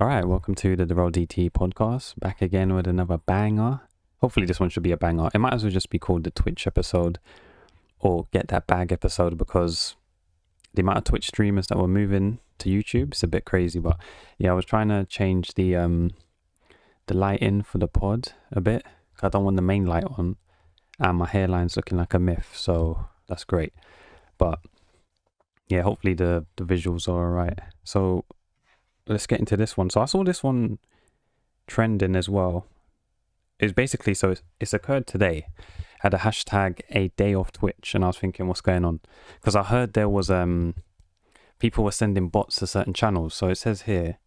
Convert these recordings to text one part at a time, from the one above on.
All right, welcome to the DurrellDT podcast. Back again with another banger. Hopefully, this one should be a banger. It might as well just be called the Twitch episode or Get That Bag episode because the amount of Twitch streamers that were moving to YouTube is a bit crazy. But yeah, I was trying to change the lighting for the pod a bit. I don't want the main light on, and my hairline's looking like a myth, so that's great. But yeah, hopefully the visuals are all right. So let's get into this one. So I saw this one trending as well. It's basically, so it's occurred today. Had a hashtag ADayoffTwitch, and I was thinking, what's going on? Because I heard there was people were sending bots to certain channels. So it says here,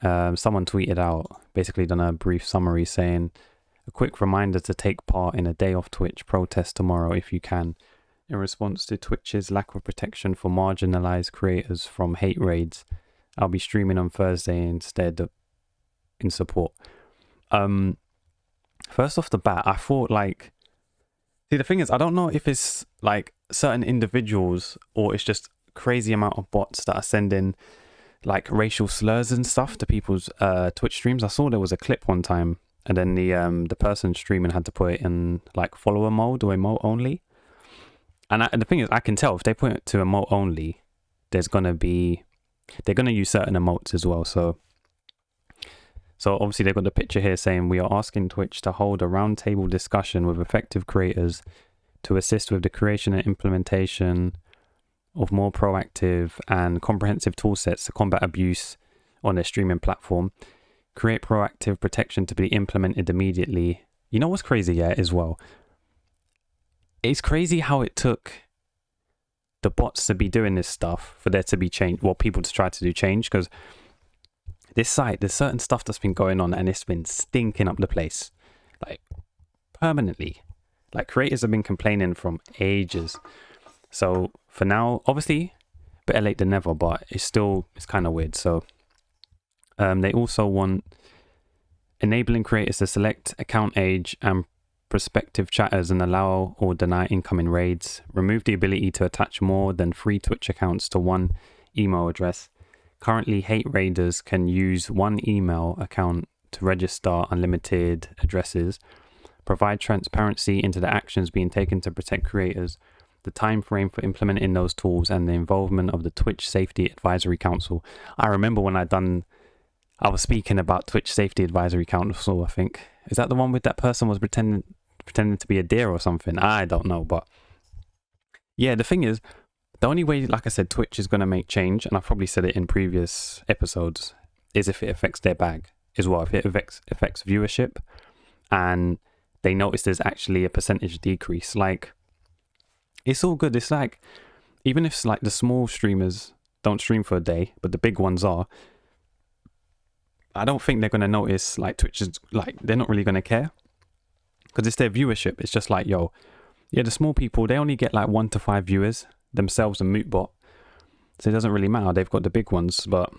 someone tweeted out, basically done a brief summary saying, a quick reminder to take part in a Day Off Twitch protest tomorrow if you can, in response to Twitch's lack of protection for marginalized creators from hate raids. I'll be streaming on Thursday instead in support. First off the bat, I thought see, the thing is, I don't know if it's like certain individuals or it's just crazy amount of bots that are sending like racial slurs and stuff to people's Twitch streams. I saw there was a clip one time, and then the person streaming had to put it in like follower mode or emote only. And the thing is, I can tell if they put it to emote only, they're gonna use certain emotes as well. So obviously they've got the picture here saying, we are asking Twitch to hold a roundtable discussion with effective creators to assist with the creation and implementation of more proactive and comprehensive tool sets to combat abuse on their streaming platform. Create proactive protection to be implemented immediately. You know what's crazy, yeah, as well? It's crazy how it took the bots to be doing this stuff for there to be change, well, people to try to do change, because this site, there's certain stuff that's been going on and it's been stinking up the place, like permanently. Like creators have been complaining from ages. So for now, obviously better late than never, but it's kind of weird. So they also want enabling creators to select account age and prospective chatters and allow or deny incoming raids, remove the ability to attach more than 3 Twitch accounts to one email address. Currently, hate raiders can use one email account to register unlimited addresses, provide transparency into the actions being taken to protect creators, the time frame for implementing those tools, and the involvement of the Twitch Safety Advisory Council. I remember when I was speaking about Twitch Safety Advisory Council, I think. Is that the one with that person was pretending to be a deer or something? I don't know, but yeah, the thing is, the only way, like I said, Twitch is going to make change, and I've probably said it in previous episodes, is if it affects their bag as well. If it affects viewership and they notice there's actually a percentage decrease, like it's all good. It's like, even if like the small streamers don't stream for a day, but the big ones are, I don't think they're going to notice, like Twitch is like, they're not really going to care because it's their viewership. It's just like, yo, yeah, the small people, they only get like 1 to 5 viewers themselves and Mootbot, so it doesn't really matter. They've got the big ones, but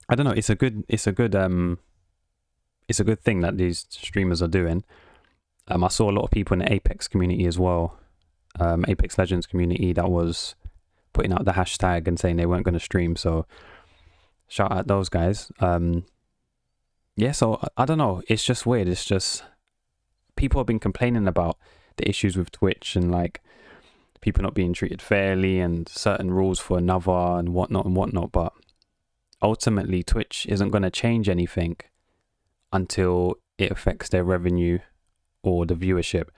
I don't know. It's a good thing that these streamers are doing. I saw a lot of people in the Apex community as well, Apex Legends community, that was putting out the hashtag and saying they weren't going to stream. So shout out those guys. Yeah, so I don't know. It's just weird. It's just people have been complaining about the issues with Twitch and like people not being treated fairly and certain rules for another and whatnot. But ultimately, Twitch isn't going to change anything until it affects their revenue or the viewership.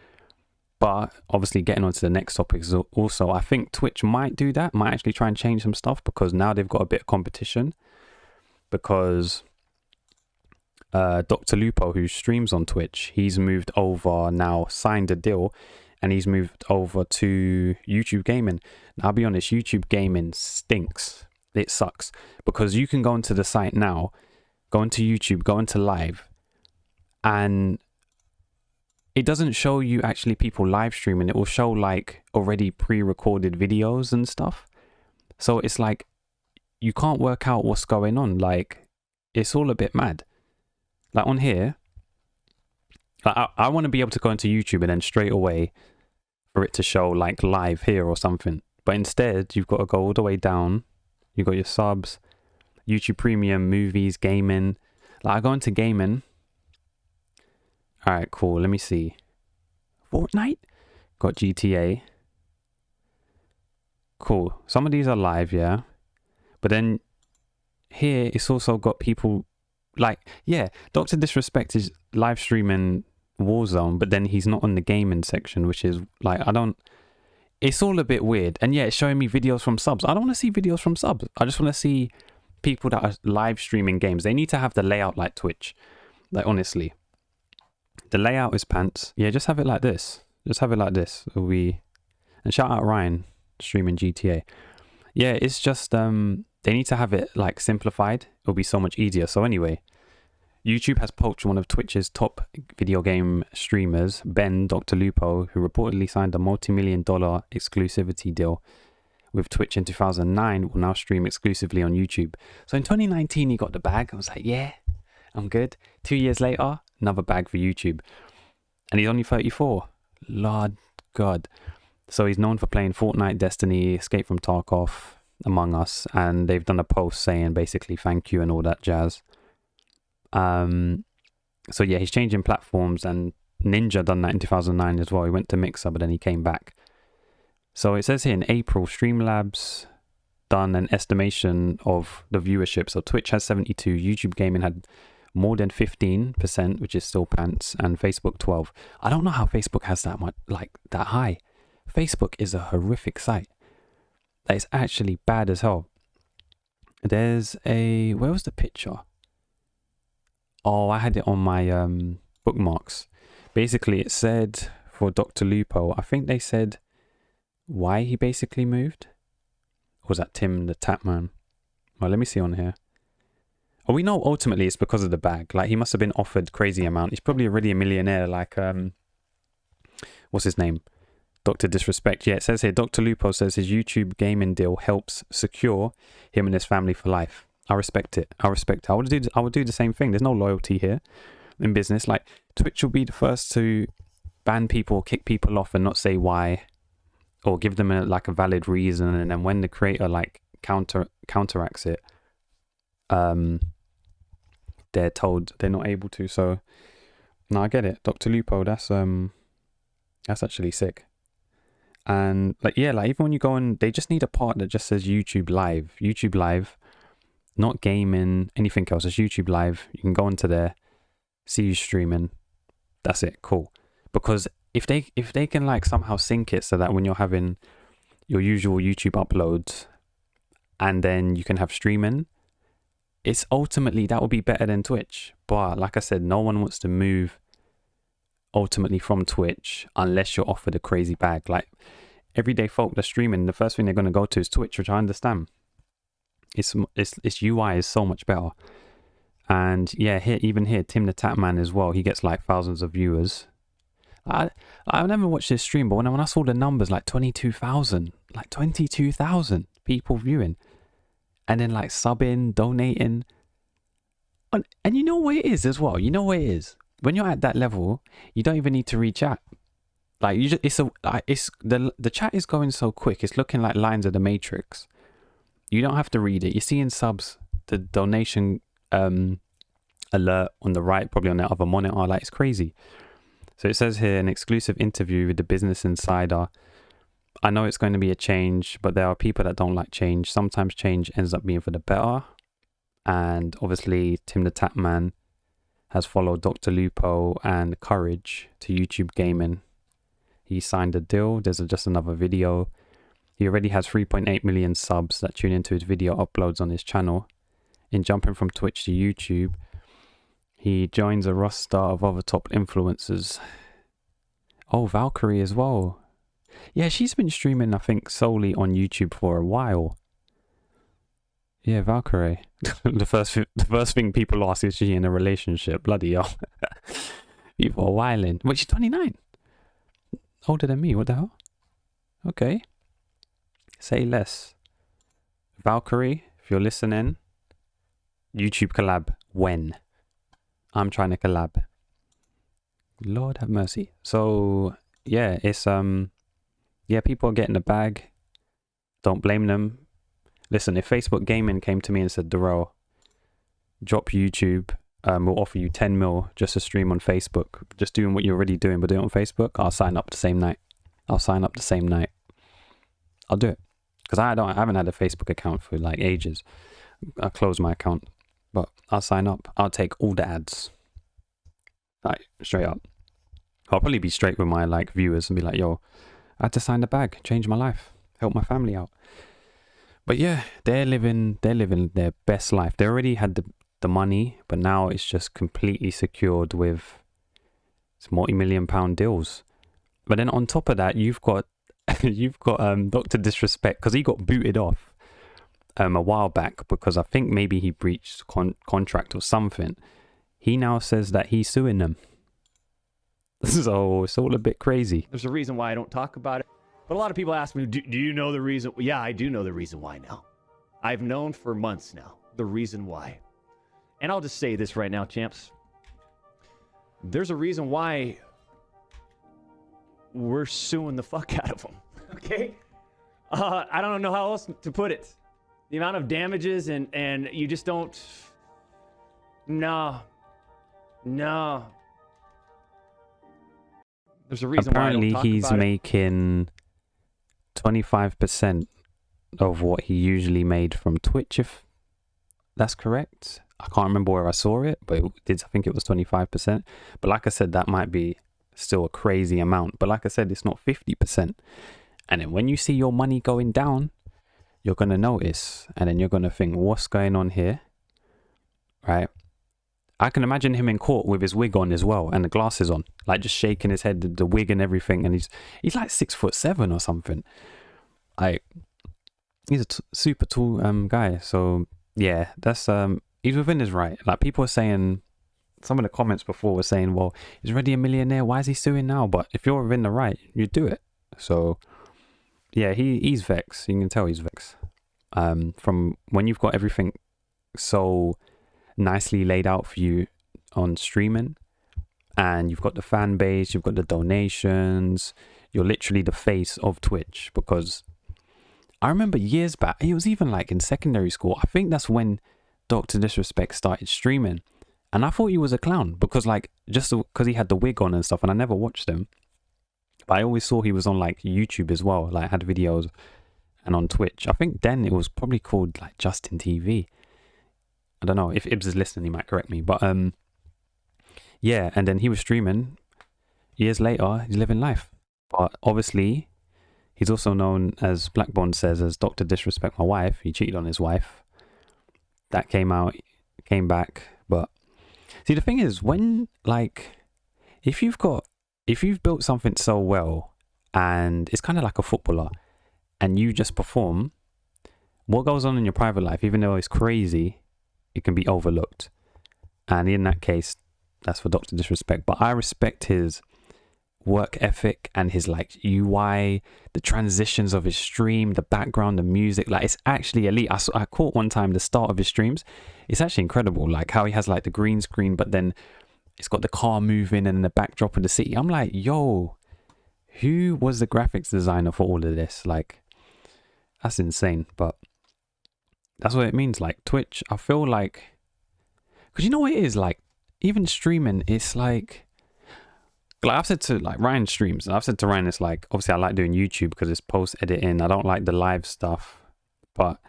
But obviously, getting on to the next topic is also, I think Twitch might do that, might actually try and change some stuff, because now they've got a bit of competition. Because DrLupo, who streams on Twitch, he's moved over now, signed a deal, and he's moved over to YouTube Gaming. Now, I'll be honest, YouTube Gaming stinks. It sucks, because you can go into the site now, go into YouTube, go into live, and it doesn't show you actually people live streaming. It will show like already pre-recorded videos and stuff. So it's like you can't work out what's going on. Like, it's all a bit mad. Like on here, like I want to be able to go into YouTube and then straight away for it to show like live here or something. But instead, you've got to go all the way down. You've got your subs, YouTube Premium, movies, gaming. Like I go into gaming. All right, cool. Let me see. Fortnite, got GTA. Cool. Some of these are live, yeah. But then here it's also got people like, yeah, Dr. Disrespect is live streaming Warzone, but then he's not on the gaming section, which is like, it's all a bit weird. And yeah, it's showing me videos from subs. I don't want to see videos from subs. I just want to see people that are live streaming games. They need to have the layout like Twitch. Like, honestly, the layout is pants. Yeah, just have it like this. Just have it like this. And shout out Ryan streaming GTA. Yeah, it's just they need to have it like simplified. It'll be so much easier. So anyway, YouTube has poached one of Twitch's top video game streamers, Ben DrLupo, who reportedly signed a multi-million-dollar exclusivity deal with Twitch in 2009, will now stream exclusively on YouTube. So in 2019, he got the bag. I was like, yeah, I'm good. 2 years later, another bag for YouTube. And he's only 34. Lord God. So he's known for playing Fortnite, Destiny, Escape from Tarkov, Among Us. And they've done a post saying basically thank you and all that jazz. So yeah, he's changing platforms, and Ninja done that in 2009 as well. He went to Mixer, but then he came back. So it says here in April, Streamlabs done an estimation of the viewership. So Twitch has 72, YouTube Gaming had more than 15%, which is still pants, and Facebook 12. I don't know how Facebook has that much, like that high. Facebook is a horrific site. That is actually bad as hell. There's where was the picture? Oh, I had it on my bookmarks. Basically, it said for DrLupo, I think they said why he basically moved. Or was that TimTheTatman? Well, let me see on here. Oh, we know ultimately it's because of the bag. Like, he must have been offered crazy amount. He's probably already a millionaire. Like, what's his name? Dr. Disrespect. Yeah, it says here, DrLupo says his YouTube gaming deal helps secure him and his family for life. I respect it. I would do the same thing. There's no loyalty here in business. Like, Twitch will be the first to ban people, kick people off, and not say why, or give them a valid reason. And then when the creator like counteracts it, they're told they're not able to. So no, I get it. DrLupo, that's actually sick. And like, yeah, like even when you go on, they just need a part that just says YouTube Live. Not gaming, anything else. It's YouTube Live. You can go into there, see you streaming. That's it. Cool. Because if they can like somehow sync it so that when you're having your usual YouTube uploads and then you can have streaming, it's ultimately that would be better than Twitch. But like I said, no one wants to move ultimately from Twitch unless you're offered a crazy bag. Like everyday folk that streaming, the first thing they're going to go to is Twitch, which I understand. Its UI is so much better. And yeah, even here, TimTheTatman as well. He gets like thousands of viewers. I never watched this stream, but when I saw the numbers, like 22,000 people viewing, and then like subbing, donating, and you know what it is as well. You know what it is when you're at that level, you don't even need to read chat. Like the chat is going so quick. It's looking like lines of the Matrix. You don't have to read it. You're seeing subs, the donation alert on the right, probably on that other monitor. Like, it's crazy. So it says here, an exclusive interview with the Business Insider. I know it's going to be a change, but there are people that don't like change. Sometimes change ends up being for the better. And obviously, TimTheTatman has followed DrLupo and Courage to YouTube Gaming. He signed a deal. There's just another video. He already has 3.8 million subs that tune into his video uploads on his channel. In jumping from Twitch to YouTube, he joins a roster of other top influencers. Oh, Valkyrae as well. Yeah, she's been streaming, I think, solely on YouTube for a while. Yeah, Valkyrae. the first thing people ask is she in a relationship. Bloody hell. People are wilding. Wait, she's 29. Older than me. What the hell? Okay. Say less. Valkyrae, if you're listening, YouTube collab. When? I'm trying to collab. Lord have mercy. So yeah, it's yeah, people are getting the bag. Don't blame them. listen, if Facebook Gaming came to me and said, Durrell, drop YouTube, we'll offer you 10 mil just to stream on Facebook, just doing what you're already doing, but do it on Facebook, I'll sign up the same night. I'll do it. Because I haven't had a Facebook account for like ages. I closed my account, but I'll sign up. I'll take all the ads. Like, straight up. I'll probably be straight with my like viewers and be like, yo, I had to sign the bag, change my life, help my family out. But yeah, they're living their best life. They already had the money, but now it's just completely secured with multi-million-pound deals. But then on top of that, you've got Dr. Disrespect, because he got booted off a while back because I think maybe he breached contract or something. He now says that he's suing them. So it's all a bit crazy. There's a reason why I don't talk about it. But a lot of people ask me, do you know the reason? Yeah, I do know the reason why now. I've known for months now the reason why. And I'll just say this right now, champs. There's a reason why we're suing the fuck out of them. Okay? I don't know how else to put it. The amount of damages and you just don't... No. There's a reason apparently why I don't talk he's about making 25% of what he usually made from Twitch, if that's correct. I can't remember where I saw it, but I think it was 25%. But like I said, that might be still a crazy amount. But like I said, it's not 50%. And then when you see your money going down, you're going to notice. And then you're going to think, what's going on here? Right? I can imagine him in court with his wig on as well and the glasses on, like just shaking his head, the wig and everything. And he's like 6'7" or something. Like, he's a super tall guy. So yeah, that's he's within his right. Like, people are saying, some of the comments before were saying, well, he's already a millionaire, why is he suing now? But if you're within the right, you do it. So yeah, he's vexed. You can tell he's vexed. From when you've got everything so nicely laid out for you on streaming, and you've got the fan base, you've got the donations, you're literally the face of Twitch. Because I remember years back, it was even like in secondary school, I think that's when Dr. Disrespect started streaming, and I thought he was a clown because, like, just because he had the wig on and stuff, and I never watched him, but I always saw he was on like YouTube as well, like had videos, and on Twitch. I think then it was probably called like Justin TV. I don't know if Ibs is listening, he might correct me, but yeah, and then he was streaming. Years later, he's living life. But obviously, he's also known, as Black Bond says, as Dr. Disrespect My Wife. He cheated on his wife. That came out, came back. But see, the thing is, when, like, if you've built something so well, and it's kind of like a footballer, and you just perform, what goes on in your private life, even though it's crazy, it can be overlooked. And in that case, that's for Dr. Disrespect. But I respect his work ethic and his like UI, the transitions of his stream, the background, the music. Like, it's actually elite. I caught one time the start of his streams. It's actually incredible, like how he has like the green screen, but then it's got the car moving and the backdrop of the city. I'm like, yo, who was the graphics designer for all of this? Like, that's insane. But that's what it means. Like, Twitch, I feel like, because you know what it is, like, even streaming, it's like I've said to like Ryan streams, and I've said to Ryan, it's like, obviously I like doing YouTube because it's post editing. I don't like the live stuff, but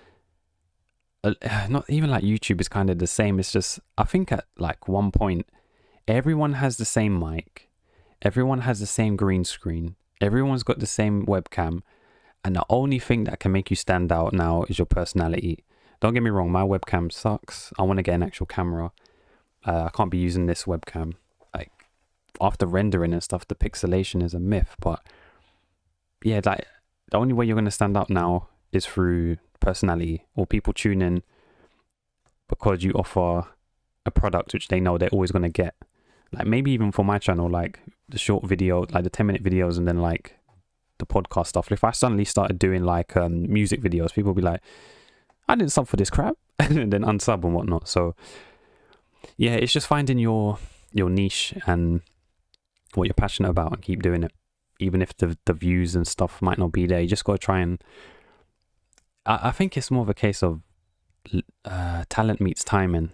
not even like YouTube is kind of the same. It's just, I think at like one point, everyone has the same mic, everyone has the same green screen, everyone's got the same webcam, and the only thing that can make you stand out now is your personality. Don't get me wrong, my webcam sucks. I want to get an actual camera. I can't be using this webcam. Like, after rendering and stuff, the pixelation is a myth. But yeah, like, the only way you're going to stand out now is through personality, or people tune in because you offer a product which they know they're always going to get. Like, maybe even for my channel, like the short video, like the 10-minute videos, and then like the podcast stuff. If I suddenly started doing like music videos, people will be like, I didn't sub for this crap, and then unsub and whatnot. So yeah, it's just finding your niche and what you're passionate about and keep doing it. Even if the views and stuff might not be there, you just got to try and I think it's more of a case of talent meets timing.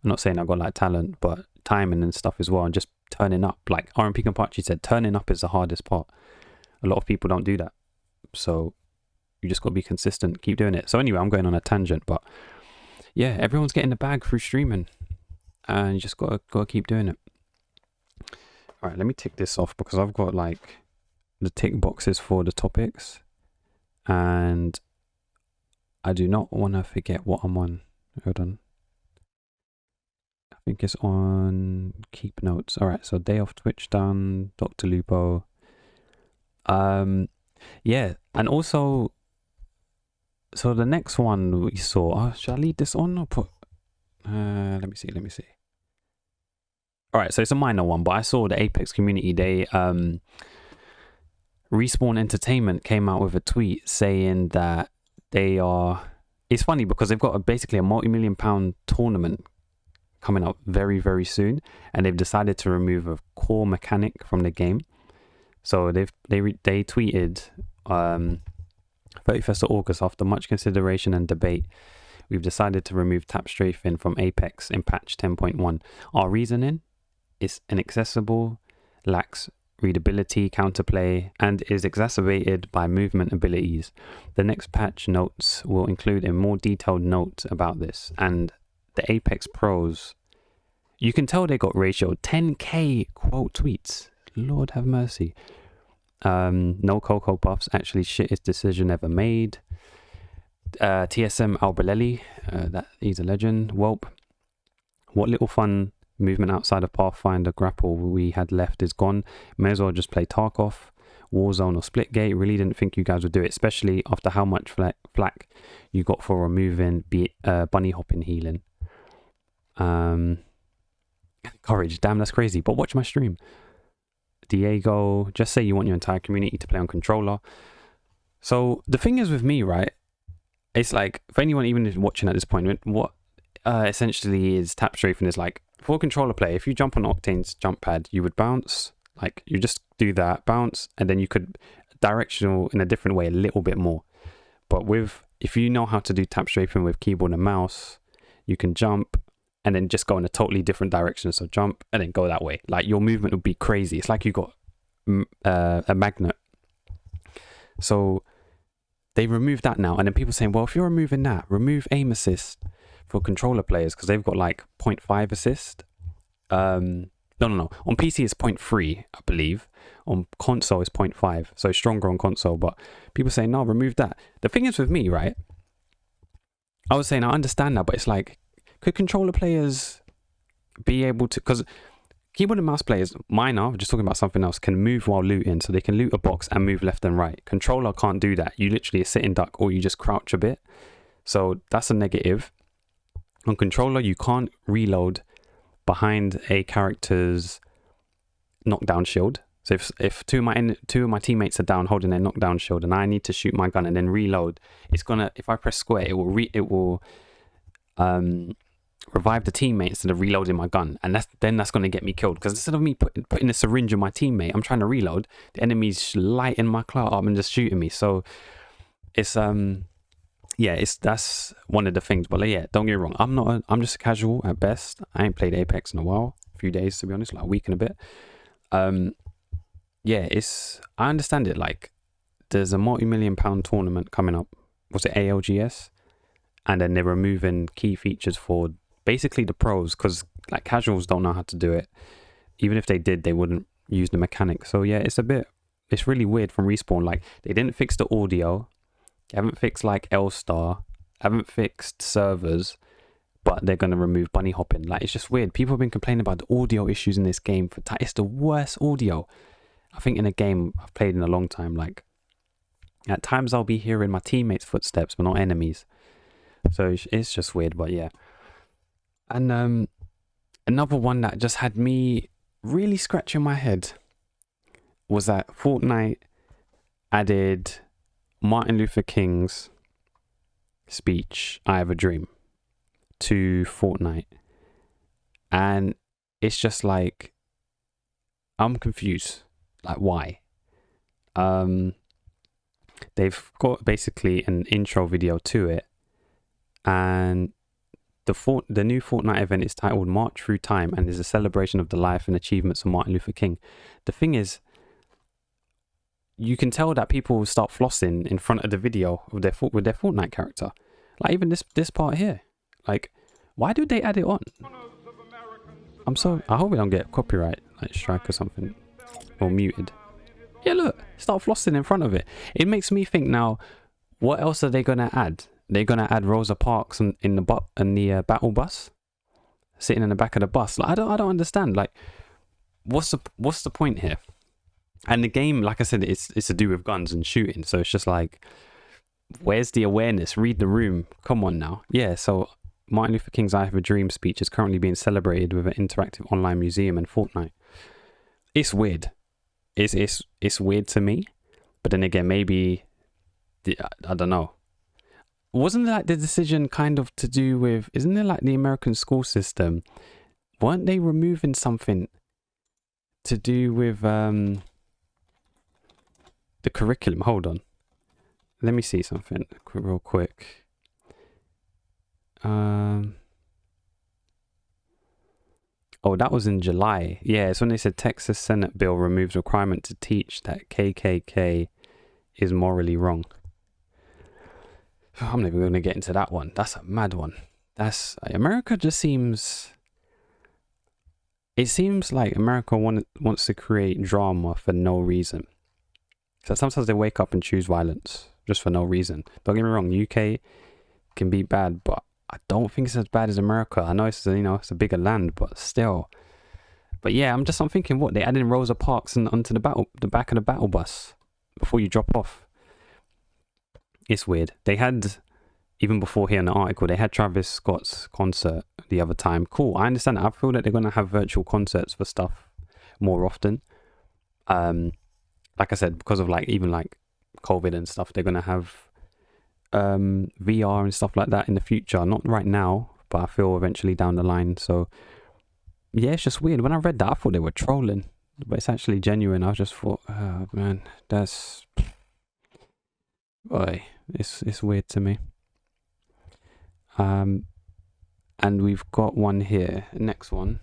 I'm not saying I got like talent, but timing and stuff as well, and just turning up. Like RMP Kampachi said, turning up is the hardest part. A lot of people don't do that, so you just got to be consistent, keep doing it. So anyway, I'm going on a tangent, but yeah, everyone's getting the bag through streaming, and you just gotta keep doing it. All right, let me tick this off because I've got like the tick boxes for the topics, and I do not want to forget what I'm on. Hold on. I think it's on keep notes. All right, so ADayoffTwitch done, DrLupo. Yeah, and also, so the next one we saw, should I leave this on or put, let me see. All right, so it's a minor one, but I saw the Apex community, they, Respawn Entertainment came out with a tweet saying that they are, it's funny because they've got basically a multi-million-pound tournament coming up very, very soon, and they've decided to remove a core mechanic from the game. So they tweeted 31st of August, after much consideration and debate, we've decided to remove tap strafing from Apex in patch 10.1. Our reasoning is inaccessible, lacks readability, counterplay, and is exacerbated by movement abilities. The next patch notes will include a more detailed note about this, and the Apex pros, you can tell they got ratioed 10k quote tweets. Lord have mercy. No Coco Puffs, actually shittest decision ever made. TSM Albalelli, that he's a legend. Welp, what little fun movement outside of Pathfinder grapple we had left is gone. May as well just play Tarkov, Warzone or Splitgate. Really didn't think you guys would do it, especially after how much flack you got for removing bunny hopping healing. Courage, damn, that's crazy. But watch my stream. Diego, just say you want your entire community to play on controller. So the thing is with me, right, it's like, for anyone even watching at this point, what essentially is tap strafing is like, for controller play, if you jump on Octane's jump pad, you would bounce, like you just do that, bounce, and then you could directional in a different way a little bit more. But if you know how to do tap strafing with keyboard and mouse, you can jump and then just go in a totally different direction. So jump and then go that way. Like your movement would be crazy. It's like you got a magnet. So they removed that now. And then people saying, well, if you're removing that, remove aim assist for controller players because they've got like 0.5 assist. No. On PC it's 0.3, I believe. On console it's 0.5. So stronger on console. But people say, no, remove that. The thing is with me, right? I was saying, I understand that, but it's like, could controller players be able to, because keyboard and mouse players, minor, just talking about something else, can move while looting, so they can loot a box and move left and right. Controller can't do that. You literally sit in duck or you just crouch a bit. So that's a negative. On controller, you can't reload behind a character's knockdown shield. So if two of my teammates are down holding their knockdown shield and I need to shoot my gun and then reload, it's gonna, if I press square, it will revive the teammate instead of reloading my gun, and that's going to get me killed, because instead of me putting a syringe in my teammate, I'm trying to reload, the enemy's lighting my clout up and just shooting me. So it's that's one of the things. But yeah, don't get me wrong, I'm just a casual at best. I ain't played Apex in a while, a few days to be honest, like a week and a bit. I understand it. Like there's a multi-million-pound tournament coming up. Was it ALGS? And then they're removing key features for basically the pros, because like casuals don't know how to do it. Even if they did, they wouldn't use the mechanic. So yeah, it's really weird from Respawn. Like they didn't fix the audio, they haven't fixed like L-Star, haven't fixed servers, but they're going to remove bunny hopping. Like it's just weird. People have been complaining about the audio issues in this game. It's the worst audio I think in a game I've played in a long time. Like at times I'll be hearing my teammates' footsteps, but not enemies. So it's just weird, but yeah. And another one that just had me really scratching my head was that Fortnite added Martin Luther King's speech, I Have a Dream, to Fortnite. And it's just like, I'm confused. Like, why? they've got basically an intro video to it, and the new Fortnite event is titled March Through Time and is a celebration of the life and achievements of Martin Luther King. The thing is, you can tell that people start flossing in front of the video with their Fortnite character. Like even this part here. Like, why do they add it on? I hope we don't get copyright like strike or something, or muted. Yeah, look, start flossing in front of it. It makes me think now, what else are they gonna add? They're gonna add Rosa Parks in the battle bus, sitting in the back of the bus. Like, I don't understand. Like, what's the point here? And the game, like I said, it's to do with guns and shooting. So it's just like, where's the awareness? Read the room. Come on now. Yeah. So Martin Luther King's "I Have a Dream" speech is currently being celebrated with an interactive online museum in Fortnite. It's weird. It's weird to me. But then again, maybe I don't know. Wasn't like the decision kind of to do with? Isn't it like the American school system? Weren't they removing something to do with the curriculum? Hold on, let me see something real quick. Oh, that was in July. Yeah, it's when they said Texas Senate bill removes requirement to teach that KKK is morally wrong. I'm not even going to get into that one. That's a mad one. America just seems... It seems like America wants to create drama for no reason. So sometimes they wake up and choose violence just for no reason. Don't get me wrong, UK can be bad, but I don't think it's as bad as America. I know it's a bigger land, but still. But yeah, I'm thinking, what, they added in Rosa Parks onto the back of the battle bus before you drop off. It's weird. They had, even before here in the article, they had Travis Scott's concert the other time. Cool, I understand that. I feel that they're going to have virtual concerts for stuff more often. Like I said, because of even COVID and stuff, they're going to have VR and stuff like that in the future. Not right now, but I feel eventually down the line. So yeah, it's just weird. When I read that, I thought they were trolling, but it's actually genuine. I just thought, oh man, that's... Boy, it's weird to me. And we've got one here. Next one.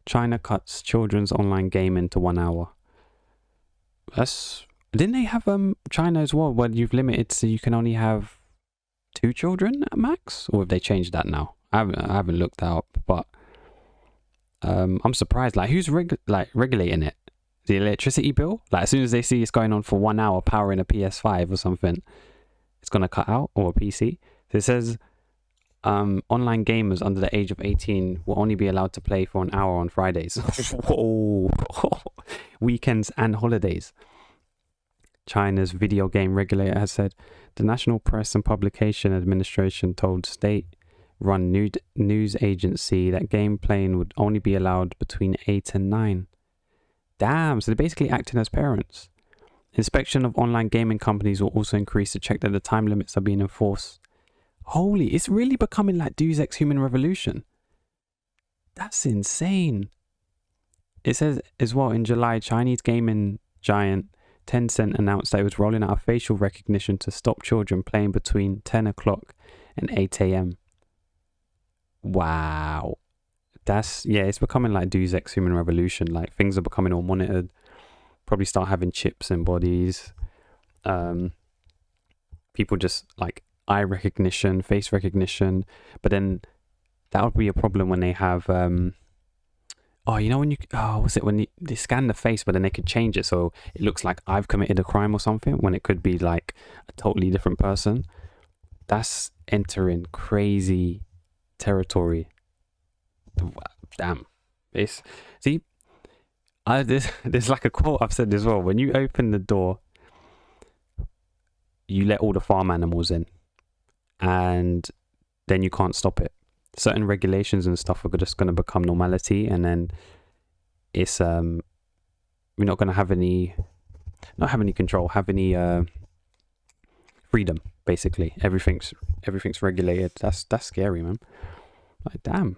China cuts children's online gaming to 1 hour. Didn't they have China as well, where you've limited so you can only have 2 children at max? Or have they changed that now? I haven't looked that up, but I'm surprised. Like, who's regulating it? The electricity bill? Like, as soon as they see it's going on for 1 hour powering a PS5 or something, it's gonna cut out, or a PC. So it says online gamers under the age of 18 will only be allowed to play for 1 hour on Fridays. Whoa. Weekends and holidays. China's video game regulator has said the National Press and Publication Administration told state-run news agency that game playing would only be allowed between 8 and 9. Damn, so they're basically acting as parents. Inspection of online gaming companies will also increase to check that the time limits are being enforced. Holy, it's really becoming like Deus Ex Human Revolution. That's insane. It says as well, in July, Chinese gaming giant Tencent announced that it was rolling out a facial recognition to stop children playing between 10 o'clock and 8 a.m. Wow. It's becoming like Deus Ex Human Revolution. Like, things are becoming all monitored. Probably start having chips in bodies. People just like eye recognition, face recognition. But then that would be a problem when they have when they scan the face, but then they could change it so it looks like I've committed a crime or something, when it could be like a totally different person. That's entering crazy territory. Damn. There's like a quote I've said as well. When you open the door, you let all the farm animals in, and then you can't stop it. Certain regulations and stuff are just going to become normality, and then it's we're not going to have any control, have any freedom. Basically, everything's regulated. That's scary, man. Like, damn,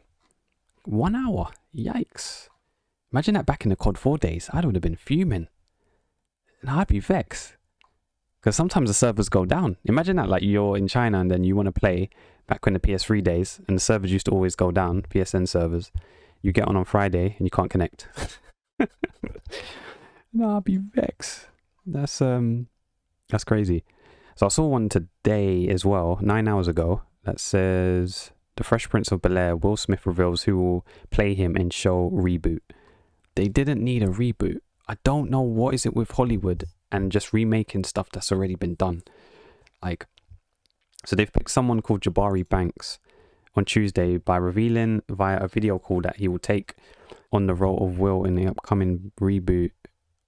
1 hour, yikes! Imagine that back in the COD 4 days. I would have been fuming, and I'd be vexed Because sometimes the servers go down. Imagine that, like you're in China and then you want to play back when the PS3 days, and the servers used to always go down, PSN servers. You get on Friday and you can't connect. No, I'll be vexed. That's crazy. So I saw one today as well, 9 hours ago, that says The Fresh Prince of Bel-Air, Will Smith reveals who will play him in show Reboot. They didn't need a reboot. I don't know what is it with Hollywood and just remaking stuff that's already been done. Like, so they've picked someone called Jabari Banks on Tuesday by revealing via a video call that he will take on the role of Will in the upcoming reboot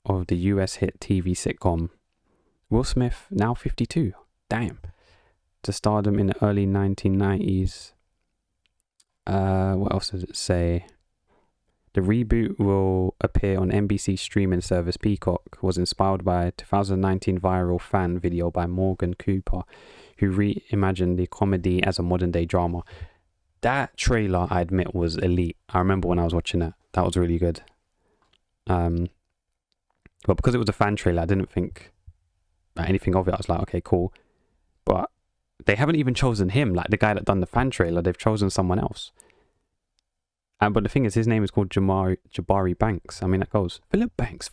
of the US hit TV sitcom. Will Smith, now 52, damn, to stardom in the early 1990s. What else does it say? The reboot will appear on NBC streaming service Peacock, was inspired by a 2019 viral fan video by Morgan Cooper, who reimagined the comedy as a modern day drama. That trailer, I admit, was elite. I remember when I was watching that. That was really good. But because it was a fan trailer, I didn't think anything of it. I was like, okay, cool. But they haven't even chosen him, like the guy that done the fan trailer. They've chosen someone else. But the thing is, his name is called Jabari Banks. I mean, that goes Philip Banks.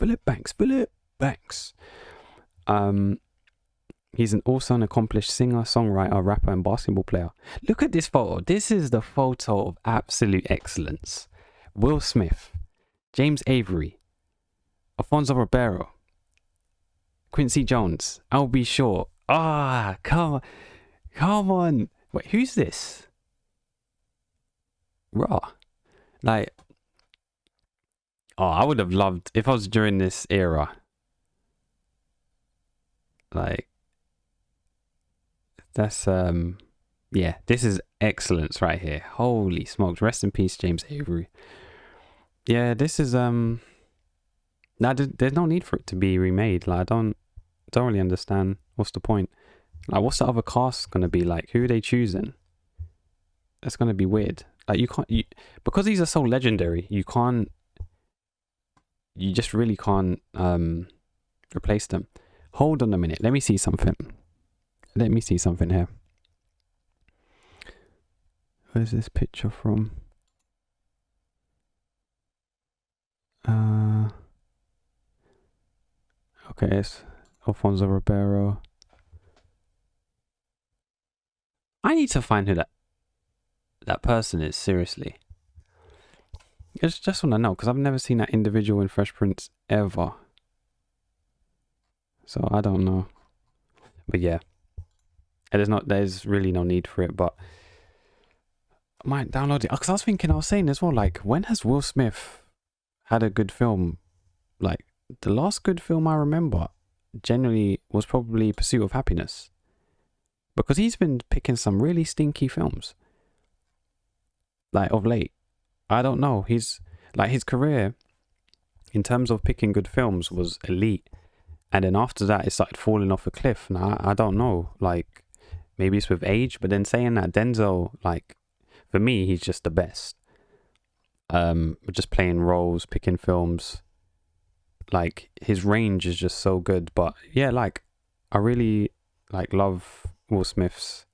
He's also an accomplished singer, songwriter, rapper, and basketball player. Look at this photo. This is the photo of absolute excellence. Will Smith, James Avery, Alfonso Ribeiro, Quincy Jones, Albie Shaw. Come on. Wait, who's this? Raw. Like, I would have loved if I was during this era. Like, that's yeah, this is excellence right here. Holy smokes! Rest in peace, James Avery. Yeah, this is there's no need for it to be remade. Like, I don't really understand what's the point. Like, what's the other cast gonna be like? Who are they choosing? That's gonna be weird. Like, because these are so legendary, you just really can't replace them. Hold on a minute. Let me see something here. Where's this picture from? Okay, it's Alfonso Ribeiro. I need to find who that person is, seriously. I just want to know, because I've never seen that individual in Fresh Prince ever. So I don't know. But yeah. There's really no need for it, but I might download it. Because I was saying as well, like, when has Will Smith had a good film? Like, the last good film I remember generally was probably Pursuit of Happiness. Because he's been picking some really stinky films. Like, of late. I don't know. His career, in terms of picking good films, was elite. And then after that, it started falling off a cliff. Now, I don't know. Like, maybe it's with age. But then saying that, Denzel, like, for me, he's just the best. Just playing roles, picking films. Like, his range is just so good. But yeah, like, I really, like, love Will Smith's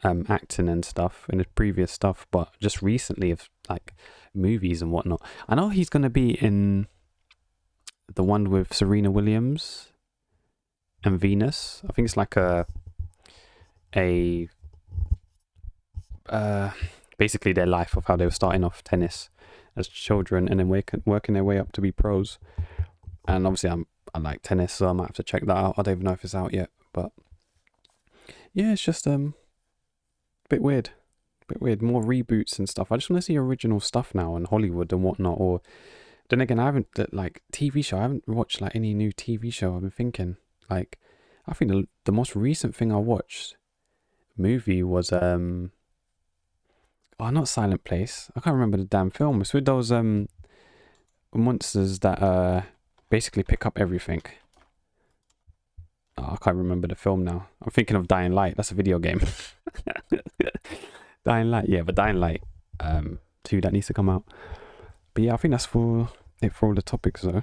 acting and stuff in his previous stuff, but just recently of like movies and whatnot. I know he's gonna be in the one with Serena Williams and Venus. I think it's like basically their life of how they were starting off tennis as children and then working their way up to be pros. And obviously I like tennis, so I might have to check that out. I don't even know if it's out yet, but yeah, it's just bit weird. More reboots and stuff. I just want to see original stuff now and Hollywood and whatnot. Or then again, I haven't like TV show. I haven't watched like any new TV show. I've been thinking like, I think the most recent thing I watched movie was not Silent Place. I can't remember the damn film. It's with those monsters that basically pick up everything. I can't remember the film now. I'm thinking of Dying Light. That's a video game. Dying Light, yeah, but Dying Light 2 that needs to come out. But yeah, I think that's for it for all the topics though.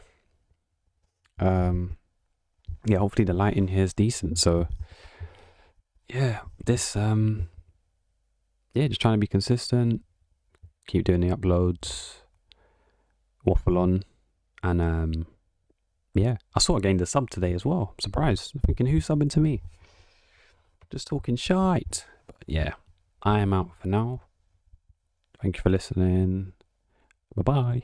yeah, hopefully the lighting here is decent. So yeah, this yeah, just trying to be consistent, keep doing the uploads, waffle on, and yeah, I sort of gained a sub today as well. I'm surprised. I'm thinking, who's subbing to me? Just talking shite. But yeah, I am out for now. Thank you for listening. Bye bye.